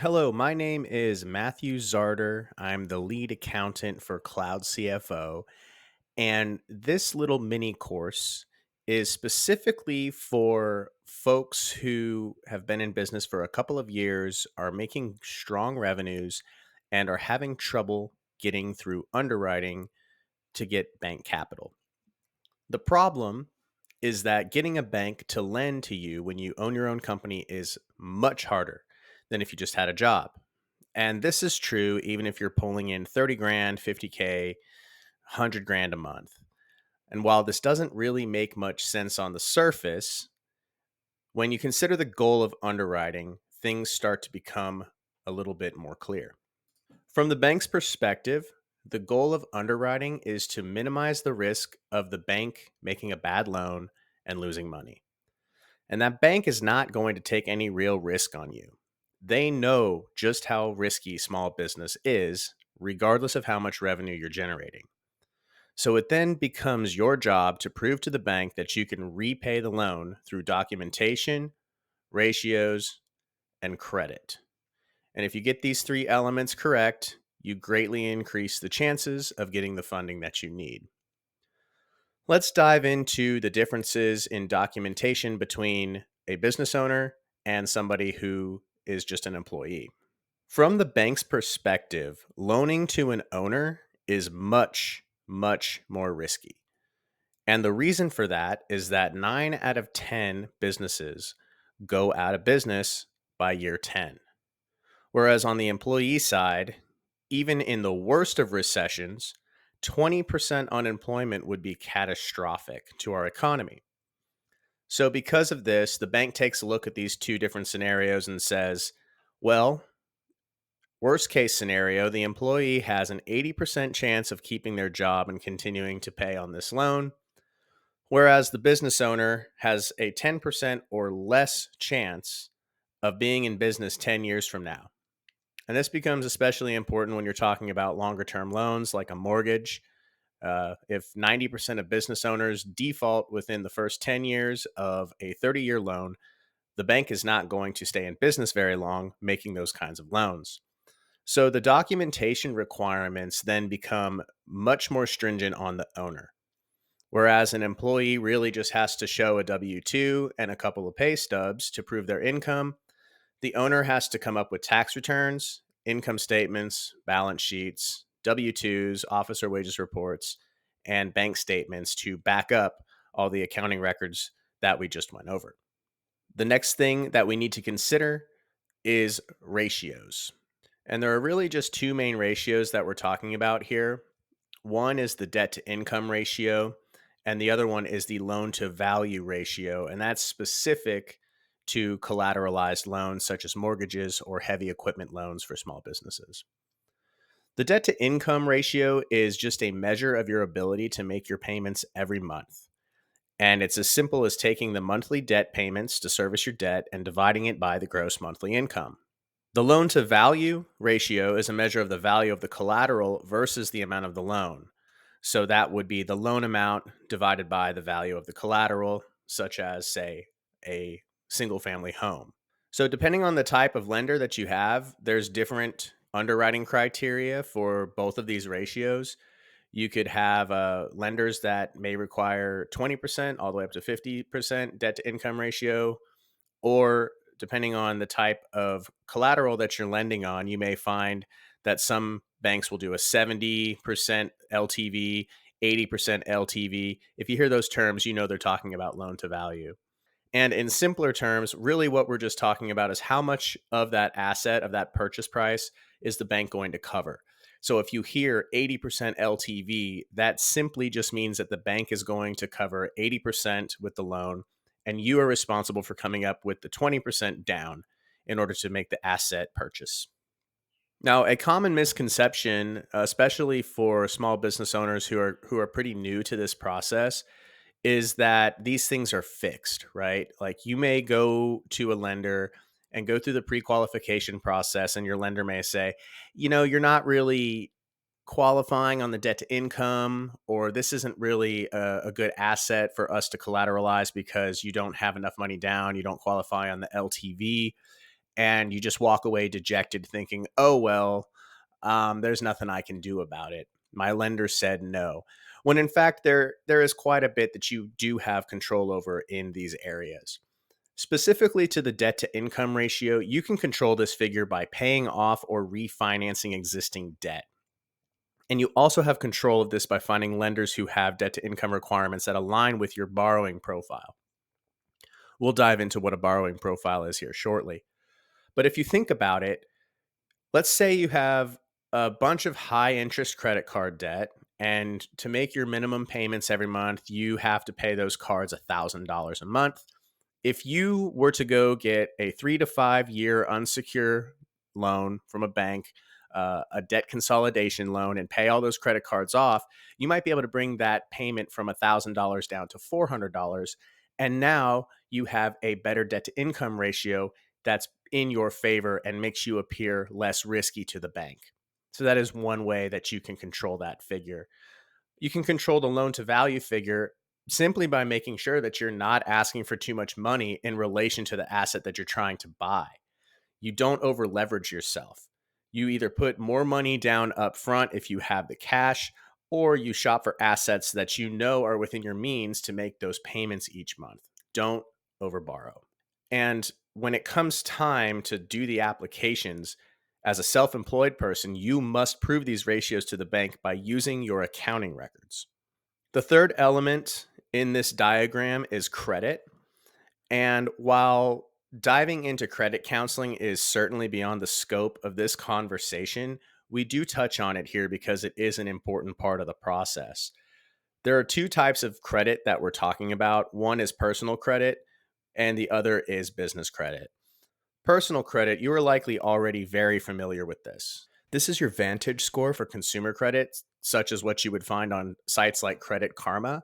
Hello, my name is Matthew Zarder. I'm the lead accountant for Cloud CFO. And this little mini course is specifically for folks who have been in business for a couple of years, are making strong revenues, and are having trouble getting through underwriting to get bank capital. The problem is that getting a bank to lend to you when you own your own company is much harder than if you just had a job. And this is true even if you're pulling in 30 grand, 50K, 100 grand a month. And while this doesn't really make much sense on the surface, when you consider the goal of underwriting, things start to become a little bit more clear. From the bank's perspective, the goal of underwriting is to minimize the risk of the bank making a bad loan and losing money. And that bank is not going to take any real risk on you. They know just how risky small business is, regardless of how much revenue you're generating. So it then becomes your job to prove to the bank that you can repay the loan through documentation, ratios, and credit. And if you get these three elements correct, you greatly increase the chances of getting the funding that you need. Let's dive into the differences in documentation between a business owner and somebody who is just an employee. From the bank's perspective, loaning to an owner is much, much more risky. And the reason for that is that 9 out of 10 businesses go out of business by year 10. Whereas on the employee side, even in the worst of recessions, 20% unemployment would be catastrophic to our economy. So, because of this, the bank takes a look at these two different scenarios and says, well, worst case scenario, the employee has an 80% chance of keeping their job and continuing to pay on this loan, whereas the business owner has a 10% or less chance of being in business 10 years from now. And this becomes especially important when you're talking about longer term loans like a mortgage. If 90% of business owners default within the first 10 years of a 30-year loan, the bank is not going to stay in business very long making those kinds of loans. So the documentation requirements then become much more stringent on the owner. Whereas an employee really just has to show a W 2 and a couple of pay stubs to prove their income, the owner has to come up with tax returns, income statements, balance sheets, W 2s, officer wages reports, and bank statements to back up all the accounting records that we just went over. The next thing that we need to consider is ratios. And there are really just two main ratios that we're talking about here. One is the debt to income ratio, and the other one is the loan to value ratio. And that's specific to collateralized loans such as mortgages or heavy equipment loans for small businesses. The debt to income ratio is just a measure of your ability to make your payments every month. And it's as simple as taking the monthly debt payments to service your debt and dividing it by the gross monthly income. The loan to value ratio is a measure of the value of the collateral versus the amount of the loan. So that would be the loan amount divided by the value of the collateral, such as, say, a single family home. So, depending on the type of lender that you have, there's different underwriting criteria for both of these ratios. You could have lenders that may require 20% all the way up to 50% debt to income ratio, or depending on the type of collateral that you're lending on, you may find that some banks will do a 70% LTV, 80% LTV. If you hear those terms, you know they're talking about loan to value. And in simpler terms, really what we're just talking about is how much of that asset, of that purchase price, is the bank going to cover. So if you hear 80% LTV, that simply just means that the bank is going to cover 80% with the loan, and you are responsible for coming up with the 20% down in order to make the asset purchase. Now, a common misconception, especially for small business owners who are pretty new to this process, is that these things are fixed, right? Like you may go to a lender and go through the pre-qualification process, and your lender may say, you're not really qualifying on the debt to income, or this isn't really a good asset for us to collateralize because you don't have enough money down, you don't qualify on the LTV. and you just walk away dejected thinking, oh, well, there's nothing I can do about it. My lender said no. When in fact, there is quite a bit that you do have control over in these areas. Specifically to the debt to income ratio, you can control this figure by paying off or refinancing existing debt. And you also have control of this by finding lenders who have debt to income requirements that align with your borrowing profile. We'll dive into what a borrowing profile is here shortly. But if you think about it, let's say you have a bunch of high interest credit card debt, and to make your minimum payments every month, you have to pay those cards $1,000 a month. If you were to go get a 3 to 5 year unsecured loan from a bank, a debt consolidation loan, and pay all those credit cards off, you might be able to bring that payment from $1,000 down to $400. And now you have a better debt to income ratio that's in your favor and makes you appear less risky to the bank. So that is one way that you can control that figure. You can control the loan to value figure simply by making sure that you're not asking for too much money in relation to the asset that you're trying to buy. You don't over leverage yourself. You either put more money down up front if you have the cash, or you shop for assets that you know are within your means to make those payments each month. Don't overborrow. And when it comes time to do the applications, as a self employed person, you must prove these ratios to the bank by using your accounting records. The third element in this diagram is credit. And while diving into credit counseling is certainly beyond the scope of this conversation, we do touch on it here because it is an important part of the process. There are two types of credit that we're talking about. One is personal credit, and the other is business credit. Personal credit, you are likely already very familiar with this. This is your Vantage score for consumer credit, such as what you would find on sites like Credit Karma,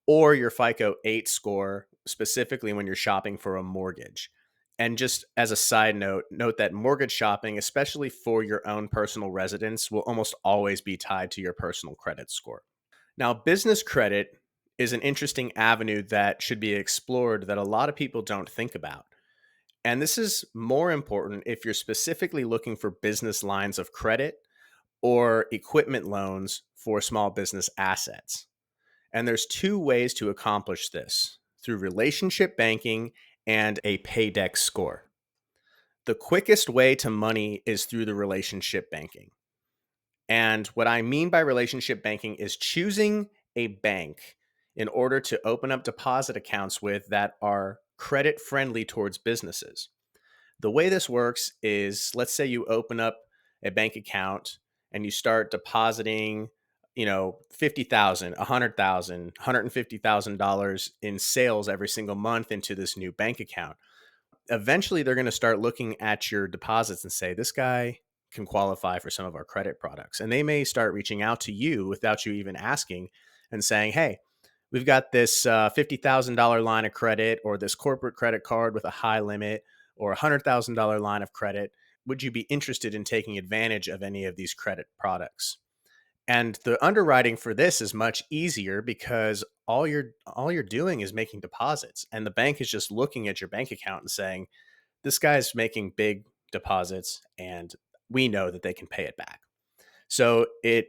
or your FICO 8 score, specifically when you're shopping for a mortgage. And just as a side note, note that mortgage shopping, especially for your own personal residence, will almost always be tied to your personal credit score. Now, business credit is an interesting avenue that should be explored that a lot of people don't think about. And this is more important if you're specifically looking for business lines of credit or equipment loans for small business assets. And there's two ways to accomplish this: through relationship banking and a paydex score. The quickest way to money is through the relationship banking. And what I mean by relationship banking is choosing a bank in order to open up deposit accounts with that are credit friendly towards businesses. The way this works is, let's say you open up a bank account and you start depositing, 50,000, 100,000, $150,000 in sales every single month into this new bank account. Eventually they're going to start looking at your deposits and say, this guy can qualify for some of our credit products. And they may start reaching out to you without you even asking and saying, hey, we've got this $50,000 line of credit, or this corporate credit card with a high limit, or a $100,000 line of credit. Would you be interested in taking advantage of any of these credit products? And the underwriting for this is much easier because all you're doing is making deposits, and the bank is just looking at your bank account and saying, this guy's making big deposits and we know that they can pay it back. So it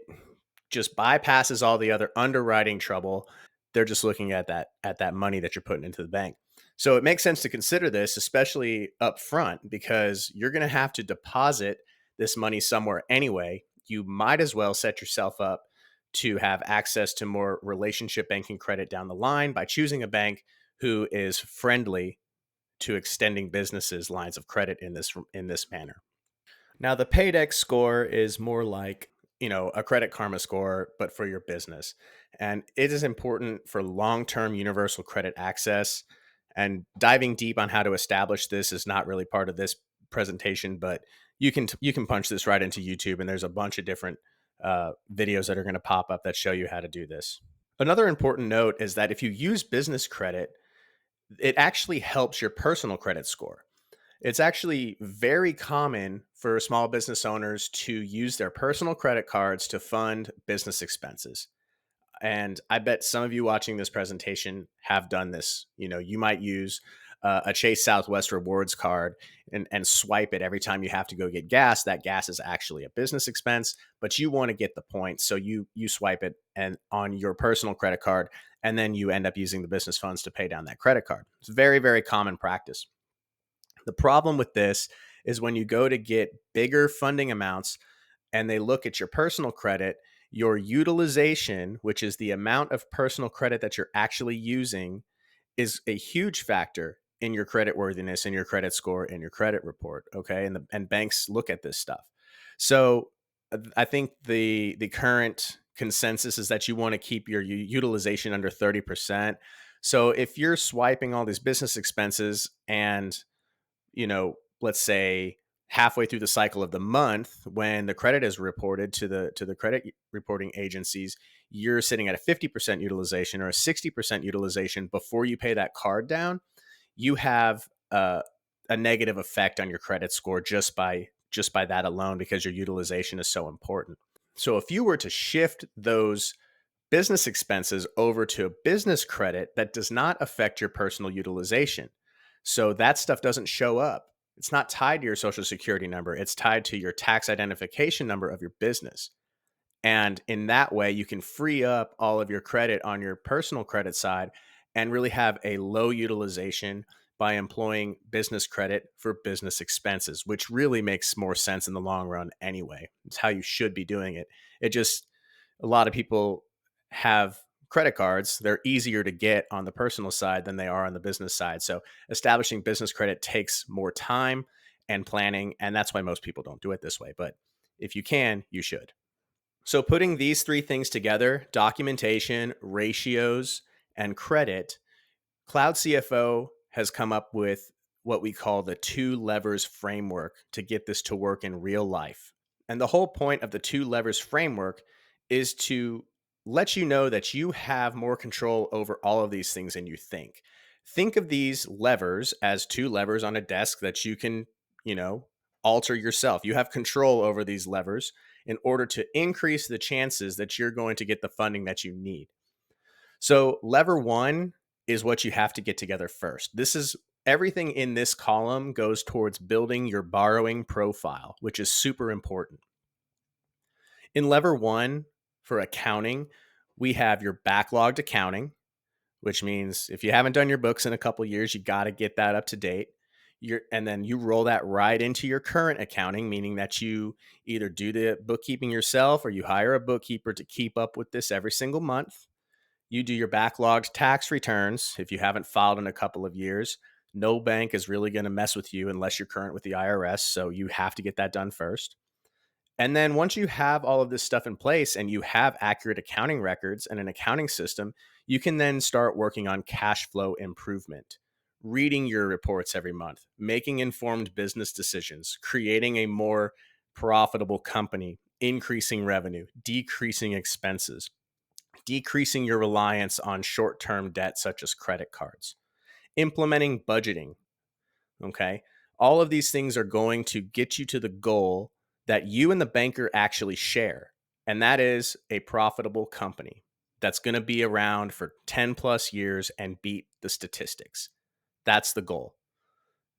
just bypasses all the other underwriting trouble. They're just looking at that money that you're putting into the bank. So it makes sense to consider this, especially up front, because you're going to have to deposit this money somewhere anyway. You might as well set yourself up to have access to more relationship banking credit down the line by choosing a bank who is friendly to extending businesses lines of credit in this manner. Now, the Paydex score is more like, a Credit Karma score, but for your business. And it is important for long-term universal credit access. And diving deep on how to establish this is not really part of this presentation, but you can punch this right into YouTube, and there's a bunch of different videos that are going to pop up that show you how to do this. Another important note is that if you use business credit, it actually helps your personal credit score. It's actually very common for small business owners to use their personal credit cards to fund business expenses. And I bet some of you watching this presentation have done this. You might use a Chase Southwest rewards card and swipe it every time you have to go get gas, that gas is actually a business expense, but you want to get the points. So you swipe it and on your personal credit card, and then you end up using the business funds to pay down that credit card. It's very, very common practice. The problem with this is when you go to get bigger funding amounts and they look at your personal credit, your utilization, which is the amount of personal credit that you're actually using, is a huge factor in your credit worthiness and your credit score and your credit report. Okay. And banks look at this stuff. So I think the current consensus is that you want to keep your utilization under 30%. So if you're swiping all these business expenses and, let's say halfway through the cycle of the month when the credit is reported to the credit reporting agencies, you're sitting at a 50% utilization or a 60% utilization before you pay that card down, you have a negative effect on your credit score just by that alone, because your utilization is so important. So if you were to shift those business expenses over to a business credit, that does not affect your personal utilization. So that stuff doesn't show up. It's not tied to your social security number. It's tied to your tax identification number of your business. And in that way, you can free up all of your credit on your personal credit side and really have a low utilization by employing business credit for business expenses, which really makes more sense in the long run anyway. It's how you should be doing it. It just, a lot of people have credit cards. They're easier to get on the personal side than they are on the business side. So establishing business credit takes more time and planning. And that's why most people don't do it this way. But if you can, you should. So putting these three things together, documentation, ratios, and credit, Cloud CFO has come up with what we call the two levers framework to get this to work in real life. And the whole point of the two levers framework is to let you know that you have more control over all of these things than you think. Think of these levers as two levers on a desk that you can, alter yourself. You have control over these levers in order to increase the chances that you're going to get the funding that you need. So, lever one is what you have to get together first. This is everything in this column goes towards building your borrowing profile, which is super important. In lever one for accounting, we have your backlogged accounting, which means if you haven't done your books in a couple of years, you got to get that up to date. And then you roll that right into your current accounting, meaning that you either do the bookkeeping yourself or you hire a bookkeeper to keep up with this every single month. You do your backlogged tax returns. If you haven't filed in a couple of years, no bank is really going to mess with you unless you're current with the IRS. So you have to get that done first. And then once you have all of this stuff in place and you have accurate accounting records and an accounting system, you can then start working on cash flow improvement, reading your reports every month, making informed business decisions, creating a more profitable company, increasing revenue, decreasing expenses, decreasing your reliance on short-term debt such as credit cards, implementing budgeting. Okay. All of these things are going to get you to the goal that you and the banker actually share. And that is a profitable company that's going to be around for 10 plus years and beat the statistics. That's the goal.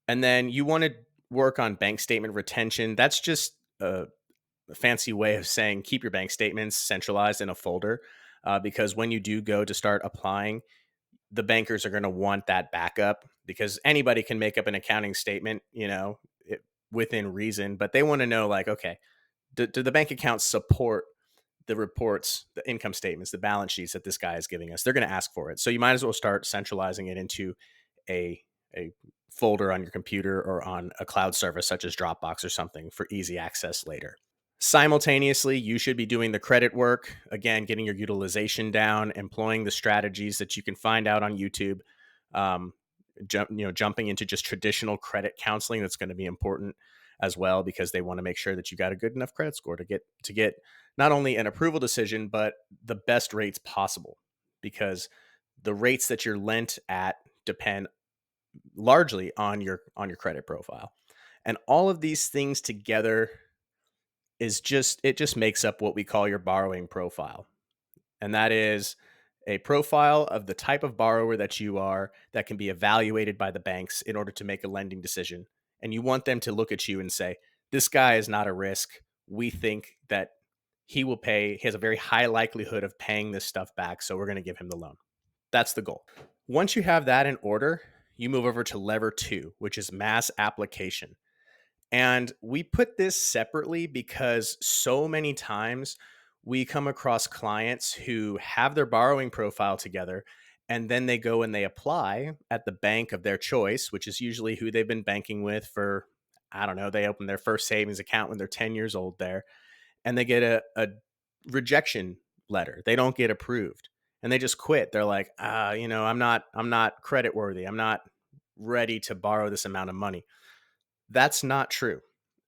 And then you want to work on bank statement retention. That's just a fancy way of saying keep your bank statements centralized in a folder, because when you do go to start applying, the bankers are going to want that backup, because anybody can make up an accounting statement, within reason, but they want to know, like, okay, do the bank accounts support the reports, the income statements, the balance sheets that this guy is giving us? They're going to ask for it. So you might as well start centralizing it into a folder on your computer or on a cloud service such as Dropbox or something for easy access later. Simultaneously, you should be doing the credit work, again, getting your utilization down, employing the strategies that you can find out on YouTube, jumping into just traditional credit counseling. That's going to be important as well, because they want to make sure that you got a good enough credit score to get not only an approval decision, but the best rates possible, because the rates that you're lent at depend largely on your credit profile. And all of these things together it just makes up what we call your borrowing profile. And that is a profile of the type of borrower that you are that can be evaluated by the banks in order to make a lending decision. And you want them to look at you and say, this guy is not a risk. We think that he will pay, he has a very high likelihood of paying this stuff back. So we're going to give him the loan. That's the goal. Once you have that in order, you move over to lever two, which is mass application. And we put this separately because so many times we come across clients who have their borrowing profile together and then they go and they apply at the bank of their choice, which is usually who they've been banking with for, I don't know, they open their first savings account when they're 10 years old there, and they get a rejection letter. They don't get approved and they just quit. They're like, I'm not credit worthy. I'm not ready to borrow this amount of money. That's not true.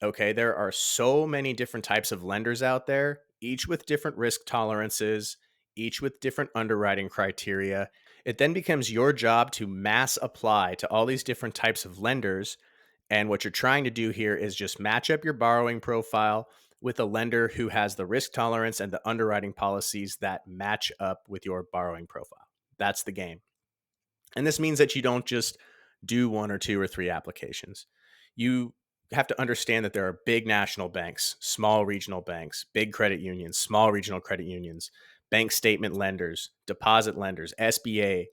Okay. There are so many different types of lenders out there, each with different risk tolerances, each with different underwriting criteria. It then becomes your job to mass apply to all these different types of lenders. And what you're trying to do here is just match up your borrowing profile with a lender who has the risk tolerance and the underwriting policies that match up with your borrowing profile. That's the game. And this means that you don't just do one or two or three applications. You have to understand that there are big national banks, small regional banks, big credit unions, small regional credit unions, bank statement lenders, deposit lenders, SBA,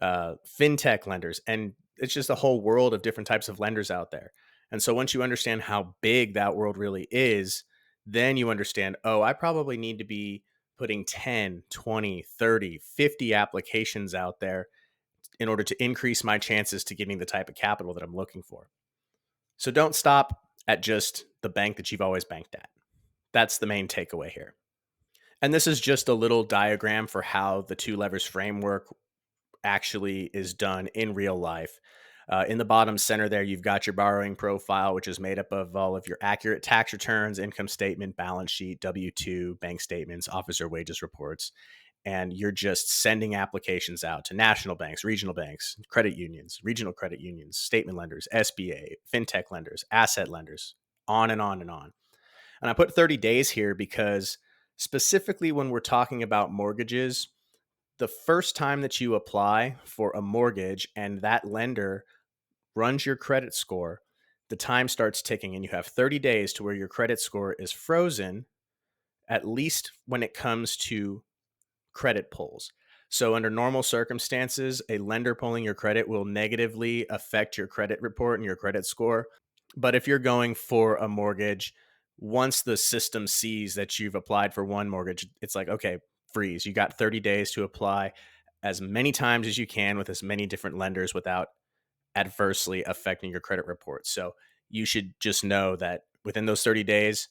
fintech lenders, and it's just a whole world of different types of lenders out there. And so once you understand how big that world really is, then you understand, oh, I probably need to be putting 10, 20, 30, 50 applications out there in order to increase my chances to getting the type of capital that I'm looking for. So don't stop at just the bank that you've always banked at. That's the main takeaway here. And this is just a little diagram for how the two levers framework actually is done in real life. In the bottom center there, you've got your borrowing profile, which is made up of all of your accurate tax returns, income statement, balance sheet, W-2, bank statements, officer wages reports. And you're just sending applications out to national banks, regional banks, credit unions, regional credit unions, statement lenders, SBA, fintech lenders, asset lenders, on and on and on. And I put 30 days here because specifically when we're talking about mortgages, the first time that you apply for a mortgage and that lender runs your credit score, the time starts ticking and you have 30 days to where your credit score is frozen, at least when it comes to credit pulls. So, under normal circumstances, a lender pulling your credit will negatively affect your credit report and your credit score. But if you're going for a mortgage, once the system sees that you've applied for one mortgage, it's like, okay, freeze. You got 30 days to apply as many times as you can with as many different lenders without adversely affecting your credit report. So, you should just know that within those 30 days,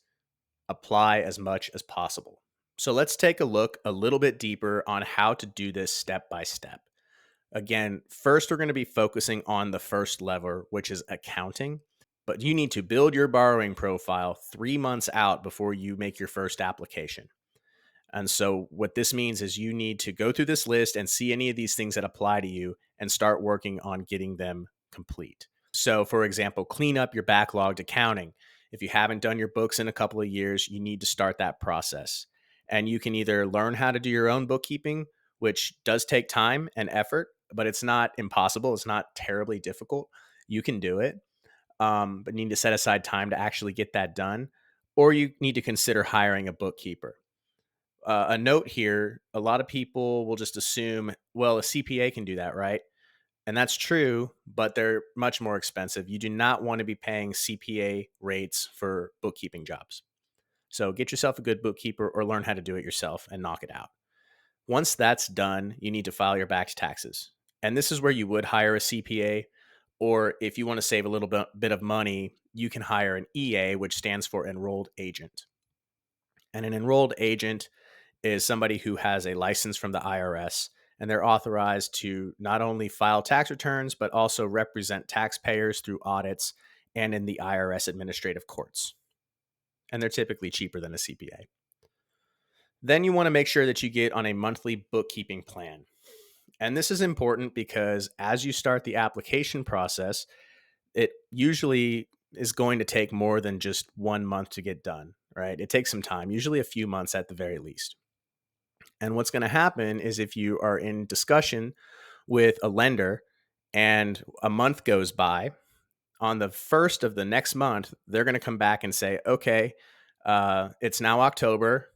apply as much as possible. So let's take a look a little bit deeper on how to do this step by step. Again, first, we're going to be focusing on the first lever, which is accounting. But you need to build your borrowing profile 3 months out before you make your first application. And so, what this means is you need to go through this list and see any of these things that apply to you and start working on getting them complete. So, for example, clean up your backlogged accounting. If you haven't done your books in a couple of years, you need to start that process. And you can either learn how to do your own bookkeeping, which does take time and effort, but it's not impossible. It's not terribly difficult. You can do it, but need to set aside time to actually get that done. Or you need to consider hiring a bookkeeper. A note here, a lot of people will just assume, well, a CPA can do that, right? And that's true, but they're much more expensive. You do not want to be paying CPA rates for bookkeeping jobs. So get yourself a good bookkeeper or learn how to do it yourself and knock it out. Once that's done, you need to file your back taxes. And this is where you would hire a CPA, or if you want to save a little bit of money, you can hire an EA, which stands for enrolled agent. And an enrolled agent is somebody who has a license from the IRS, and they're authorized to not only file tax returns, but also represent taxpayers through audits and in the IRS administrative courts. And they're typically cheaper than a CPA. Then you want to make sure that you get on a monthly bookkeeping plan. And this is important because as you start the application process, it usually is going to take more than just 1 month to get done, right? It takes some time, usually a few months at the very least. And what's going to happen is if you are in discussion with a lender and a month goes by, on the first of the next month, they're going to come back and say, okay, it's now October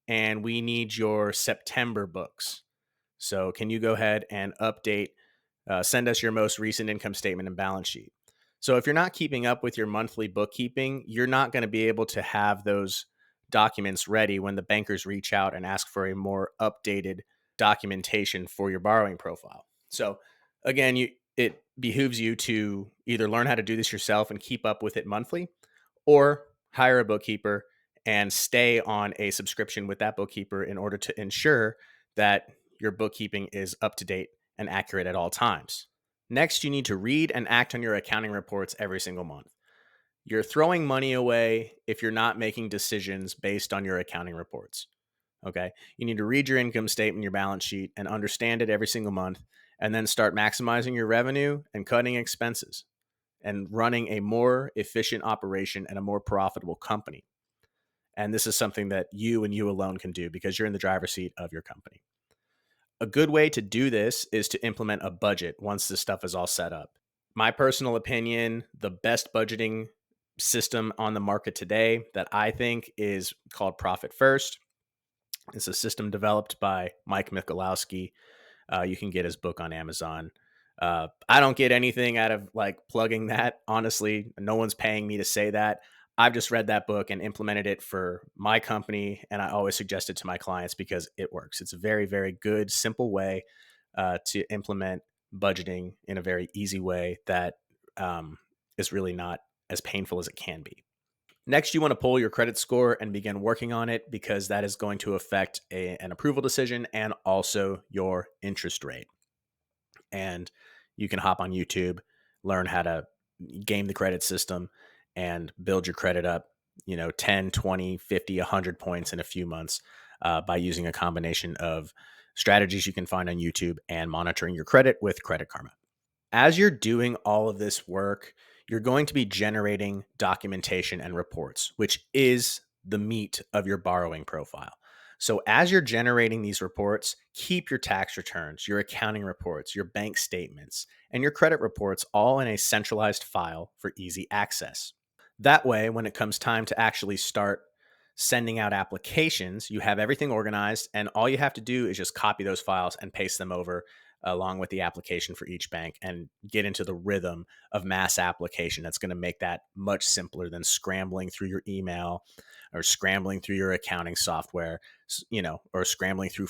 and we need your September books. So can you go ahead and send us your most recent income statement and balance sheet? So if you're not keeping up with your monthly bookkeeping, you're not going to be able to have those documents ready when the bankers reach out and ask for a more updated documentation for your borrowing profile. So again, it behooves you to either learn how to do this yourself and keep up with it monthly, or hire a bookkeeper and stay on a subscription with that bookkeeper in order to ensure that your bookkeeping is up to date and accurate at all times. Next, you need to read and act on your accounting reports every single month. You're throwing money away if you're not making decisions based on your accounting reports. Okay. You need to read your income statement, your balance sheet, and understand it every single month, and then start maximizing your revenue and cutting expenses and running a more efficient operation and a more profitable company. And this is something that you and you alone can do because you're in the driver's seat of your company. A good way to do this is to implement a budget once this stuff is all set up. My personal opinion, the best budgeting system on the market today that I think is called Profit First. It's a system developed by Mike Michalowski. You can get his book on Amazon. I don't get anything out of like plugging that. Honestly, no one's paying me to say that. I've just read that book and implemented it for my company. And I always suggest it to my clients because it works. It's a very, very good, simple way to implement budgeting in a very easy way that is really not as painful as it can be. Next, you want to pull your credit score and begin working on it because that is going to affect an approval decision and also your interest rate. And you can hop on YouTube, learn how to game the credit system and build your credit up, 10, 20, 50, 100 points in a few months by using a combination of strategies you can find on YouTube and monitoring your credit with Credit Karma. As you're doing all of this work, you're going to be generating documentation and reports, which is the meat of your borrowing profile. So as you're generating these reports, keep your tax returns, your accounting reports, your bank statements, and your credit reports all in a centralized file for easy access. That way, when it comes time to actually start sending out applications, you have everything organized, and all you have to do is just copy those files and paste them over along with the application for each bank and get into the rhythm of mass application. That's going to make that much simpler than scrambling through your email or scrambling through your accounting software, or scrambling through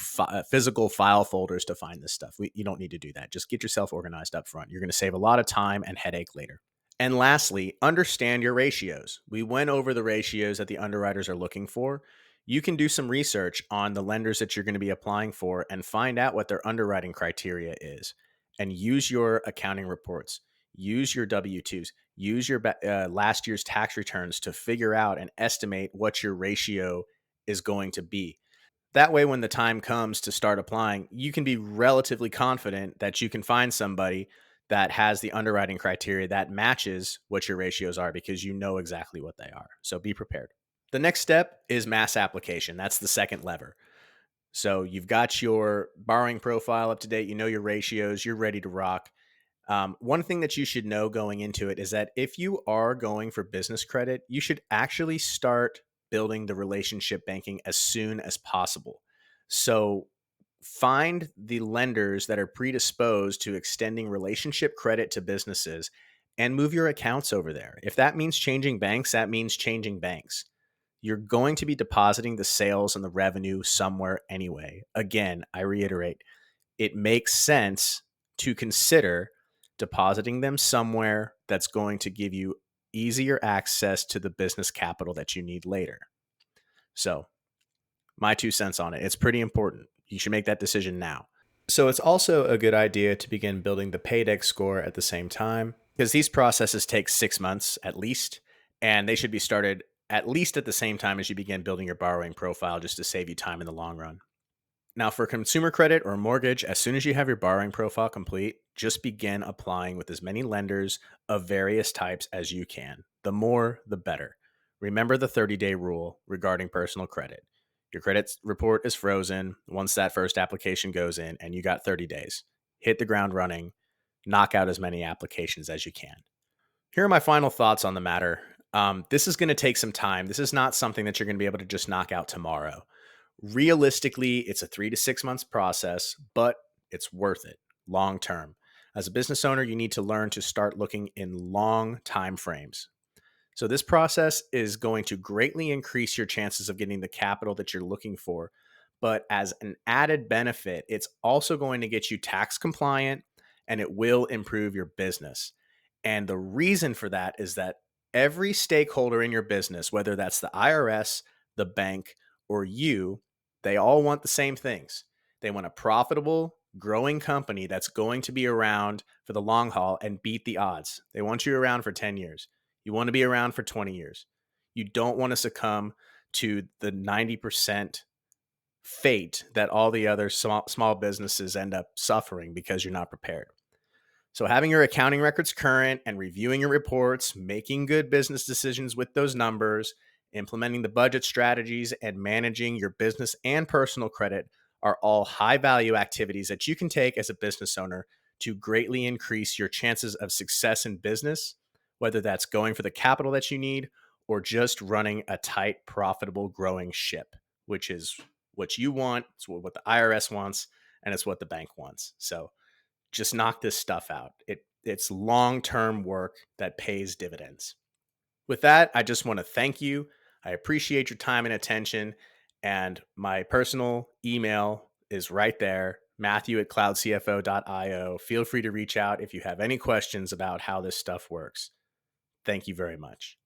physical file folders to find this stuff. You don't need to do that. Just get yourself organized up front. You're going to save a lot of time and headache later. And lastly, understand your ratios. We went over the ratios that the underwriters are looking for. You can do some research on the lenders that you're going to be applying for and find out what their underwriting criteria is, and use your accounting reports, use your W-2s, use your last year's tax returns to figure out and estimate what your ratio is going to be. That way, when the time comes to start applying, you can be relatively confident that you can find somebody that has the underwriting criteria that matches what your ratios are because you know exactly what they are. So be prepared. The next step is mass application. That's the second lever. So you've got your borrowing profile up to date. You know your ratios. You're ready to rock. One thing that you should know going into it is that if you are going for business credit, you should actually start building the relationship banking as soon as possible. So find the lenders that are predisposed to extending relationship credit to businesses and move your accounts over there. If that means changing banks, that means changing banks. You're going to be depositing the sales and the revenue somewhere anyway. Again, I reiterate, it makes sense to consider depositing them somewhere that's going to give you easier access to the business capital that you need later. So, my 2 cents on it. It's pretty important. You should make that decision now. So, it's also a good idea to begin building the Paydex score at the same time because these processes take 6 months at least, and they should be started at least at the same time as you begin building your borrowing profile just to save you time in the long run. Now, for consumer credit or mortgage, as soon as you have your borrowing profile complete, just begin applying with as many lenders of various types as you can. The more, the better. Remember the 30-day rule regarding personal credit. Your credit report is frozen once that first application goes in, and you got 30 days. Hit the ground running, knock out as many applications as you can. Here are my final thoughts on the matter. This is going to take some time. This is not something that you're going to be able to just knock out tomorrow. Realistically, it's a 3 to 6 months process, but it's worth it long term. As a business owner, you need to learn to start looking in long time frames. So, this process is going to greatly increase your chances of getting the capital that you're looking for. But as an added benefit, it's also going to get you tax compliant and it will improve your business. And the reason for that is that every stakeholder in your business, whether that's the IRS, the bank, or you, they all want the same things. They want a profitable, growing company that's going to be around for the long haul and beat the odds. They want you around for 10 years. You want to be around for 20 years. You don't want to succumb to the 90% fate that all the other small businesses end up suffering because you're not prepared. So, having your accounting records current and reviewing your reports, making good business decisions with those numbers, implementing the budget strategies, and managing your business and personal credit are all high value activities that you can take as a business owner to greatly increase your chances of success in business, whether that's going for the capital that you need or just running a tight, profitable, growing ship, which is what you want, it's what the IRS wants, and it's what the bank wants. So, just knock this stuff out. It's long-term work that pays dividends. With that, I just want to thank you. I appreciate your time and attention. And my personal email is right there, matthew@cloudcfo.io. Feel free to reach out if you have any questions about how this stuff works. Thank you very much.